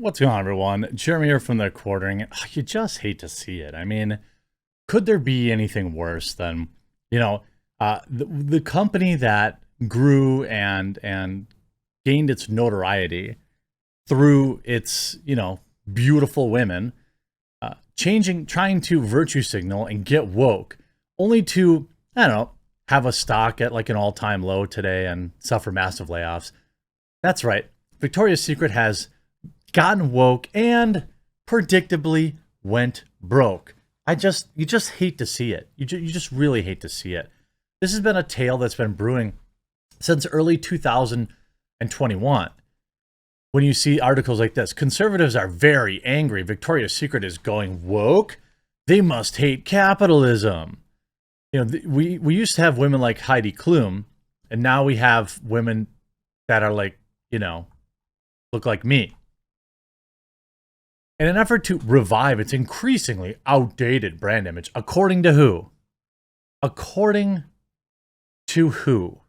What's going on, everyone? Jeremy here from the quartering. You just hate to see it. I mean, could there be anything worse than, the company that grew and gained its notoriety through its, beautiful women, trying to virtue signal and get woke, only to, I don't know, have a stock at like an all-time low today and suffer massive layoffs. That's right. Victoria's Secret has gotten woke and predictably went broke. You just hate to see it. You just really hate to see it. This has been a tale that's been brewing since early 2021. When you see articles like this, conservatives are very angry. Victoria's Secret is going woke. They must hate capitalism. We used to have women like Heidi Klum, and now we have women that are like, look like me. In an effort to revive its increasingly outdated brand image, according to who? According to who?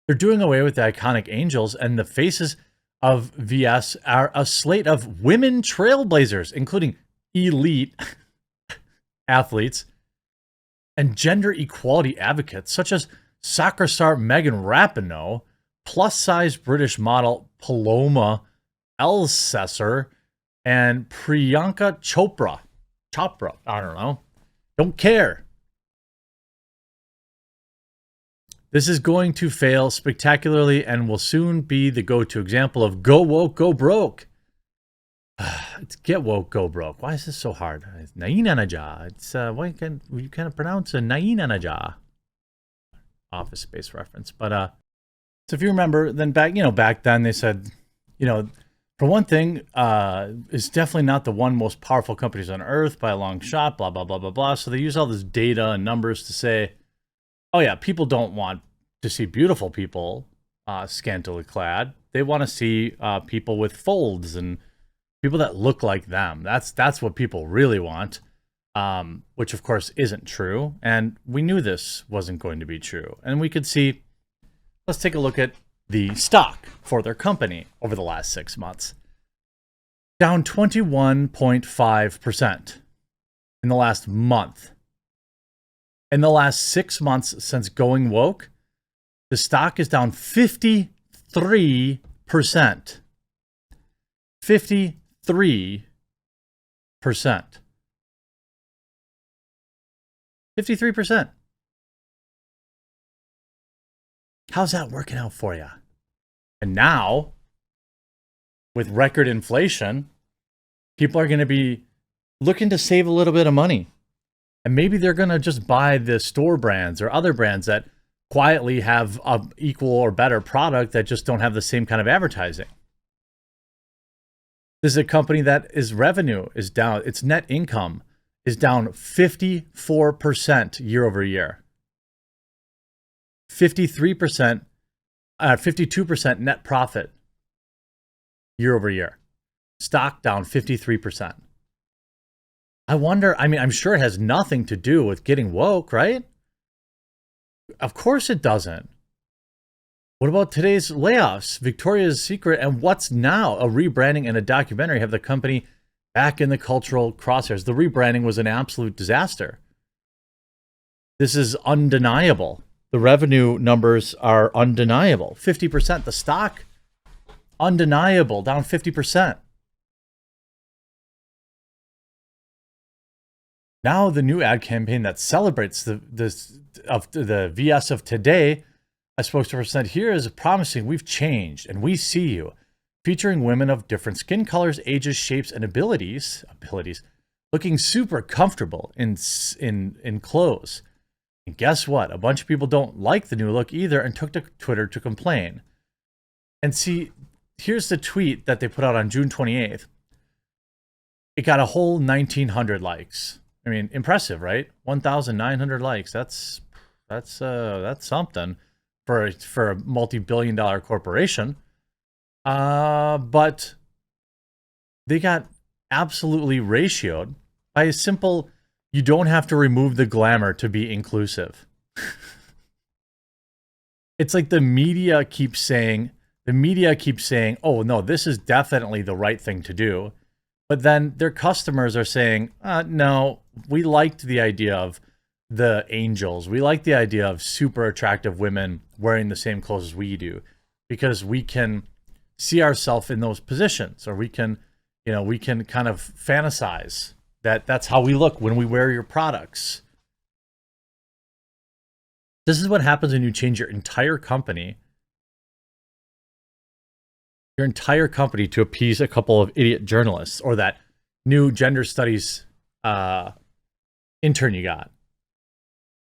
They're doing away with the iconic angels, and the faces of VS are a slate of women trailblazers, including elite athletes and gender equality advocates, such as soccer star Megan Rapinoe, plus-size British model Paloma Elsesser, and Priyanka Chopra. I don't know. Don't care. This is going to fail spectacularly and will soon be the go-to example of go woke, go broke. It's get woke, go broke. Why is this so hard? It's Nainanaja. It's why you can't pronounce a Nainanaja. Office Space reference. But so if you remember, then back then they said, for one thing, it's definitely not the one most powerful companies on earth by a long shot, blah, blah, blah, blah, blah. So they use all this data and numbers to say, oh yeah, people don't want to see beautiful people scantily clad. They want to see people with folds and people that look like them. That's what people really want, which of course isn't true. And we knew this wasn't going to be true. And we could see, let's take a look at the stock for their company over the last 6 months. Down 21.5% in the last month. In the last 6 months since going woke, the stock is down 53%. 53%. How's that working out for you? And now, with record inflation, people are going to be looking to save a little bit of money. And maybe they're going to just buy the store brands or other brands that quietly have an equal or better product that just don't have the same kind of advertising. This is a company that its revenue is down. Its net income is down 54% year over year. 52% net profit year over year. Stock down 53%. I wonder, I'm sure it has nothing to do with getting woke, right? Of course it doesn't. What about today's layoffs, Victoria's Secret, and what's now a rebranding and a documentary have the company back in the cultural crosshairs? The rebranding was an absolute disaster. This is undeniable. The revenue numbers are undeniable. 50%. The stock, undeniable, down 50%. Now the new ad campaign that celebrates the VS of today, a spokesperson here is promising we've changed and we see you, featuring women of different skin colors, ages, shapes, and abilities, looking super comfortable in clothes. And guess what? A bunch of people don't like the new look either and took to Twitter to complain. And see, here's the tweet that they put out on June 28th. It got a whole 1,900 likes. Impressive, right? 1,900 likes. That's something for a multi-billion-dollar corporation. But they got absolutely ratioed by a simple, you don't have to remove the glamour to be inclusive. It's like the media keeps saying The media keeps saying, oh, no, this is definitely the right thing to do. But then their customers are saying, no, we liked the idea of the angels. We like the idea of super attractive women wearing the same clothes as we do because we can see ourselves in those positions, or we can kind of fantasize that that's how we look when we wear your products. This is what happens when you change your entire company to appease a couple of idiot journalists or that new gender studies intern you got.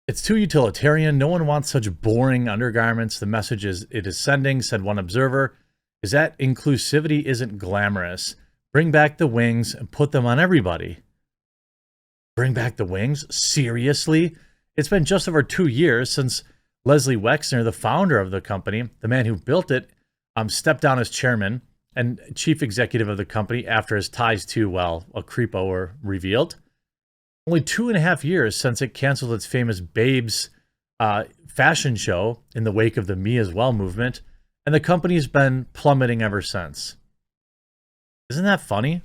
It's too utilitarian. No one wants such boring undergarments. The message it is sending, said one observer, is that inclusivity isn't glamorous. Bring back the wings and put them on everybody. Bring back the wings? Seriously? It's been just over 2 years since Leslie Wexner, the founder of the company, the man who built it, stepped down as chairman and chief executive of the company after his ties to, well, a creepo were revealed. Only 2.5 years since it canceled its famous Babes fashion show in the wake of the Me As Well movement, and the company's been plummeting ever since. Isn't that funny?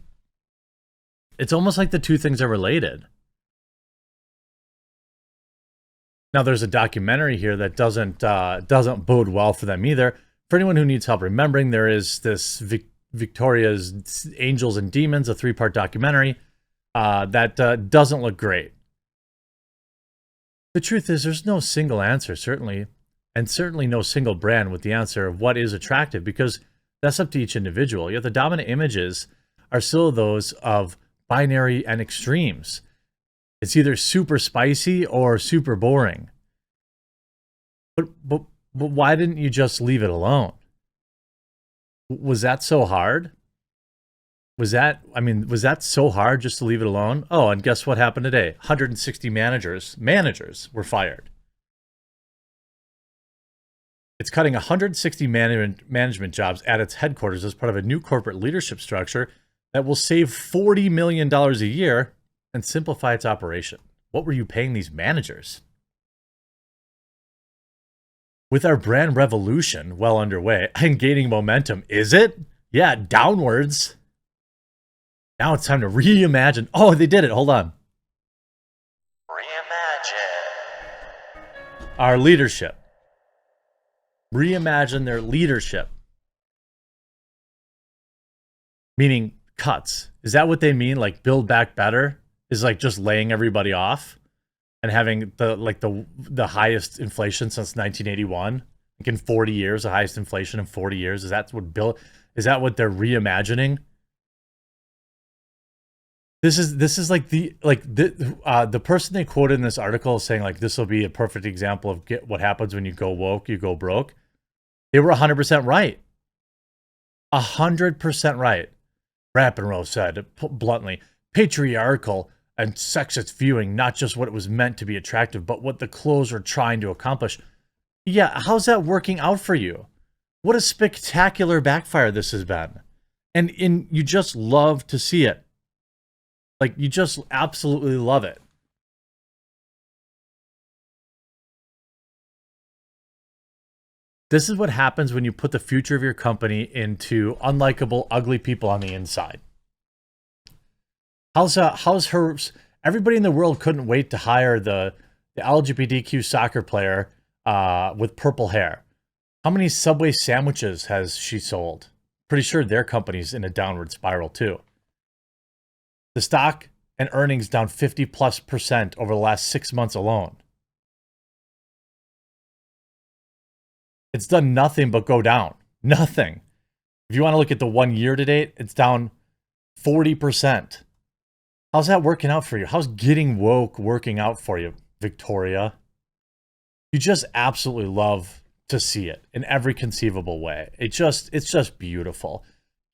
It's almost like the two things are related. Now, there's a documentary here that doesn't bode well for them either. For anyone who needs help remembering, there is this Victoria's Angels and Demons, a 3-part documentary that doesn't look great. The truth is, there's no single answer, certainly no single brand with the answer of what is attractive, because that's up to each individual. Yet the dominant images are still those of binary and extremes. It's either super spicy or super boring. But why didn't you just leave it alone? Was that so hard? Was that so hard just to leave it alone? Oh, and guess what happened today? 160 managers were fired. It's cutting 160 management jobs at its headquarters as part of a new corporate leadership structure that will save $40 million a year and simplify its operation. What were you paying these managers? With our brand revolution well underway and gaining momentum, is it? Yeah, downwards. Now it's time to reimagine. Oh, they did it. Hold on. Reimagine our leadership. Reimagine their leadership. Meaning cuts. Is that what they mean? Like build back better is like just laying everybody off and having the highest inflation since 1981. Like in 40 years, the highest inflation in 40 years. Is that what they're reimagining? This is like the person they quoted in this article saying like this will be a perfect example of what happens when you go woke, you go broke. They were 100% right. 100% right. Rappenroe said bluntly, patriarchal and sexist viewing, not just what it was meant to be attractive, but what the clothes are trying to accomplish. Yeah, how's that working out for you? What a spectacular backfire this has been. And you just love to see it. Like, you just absolutely love it. This is what happens when you put the future of your company into unlikable, ugly people on the inside. How's her? Everybody in the world couldn't wait to hire the LGBTQ soccer player with purple hair. How many Subway sandwiches has she sold? Pretty sure their company's in a downward spiral too. The stock and earnings down 50+% over the last 6 months alone. It's done nothing but go down. Nothing. If you want to look at the 1 year to date, it's down 40%. How's that working out for you? How's getting woke working out for you, Victoria? You just absolutely love to see it in every conceivable way. It's just beautiful.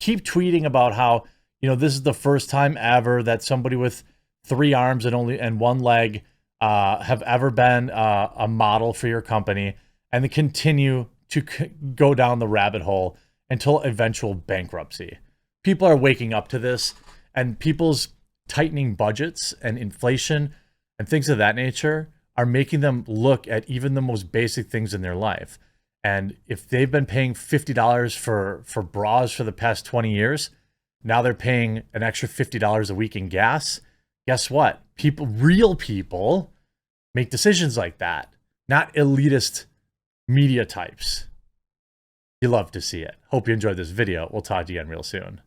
Keep tweeting about how, this is the first time ever that somebody with 3 arms and 1 leg have ever been a model for your company, and they continue to go down the rabbit hole until eventual bankruptcy. People are waking up to this, and people's tightening budgets and inflation and things of that nature are making them look at even the most basic things in their life. And if they've been paying $50 for bras for the past 20 years, now they're paying an extra $50 a week in gas. Guess what? Real people make decisions like that, not elitist media types. You love to see it. Hope you enjoyed this video. We'll talk to you again real soon.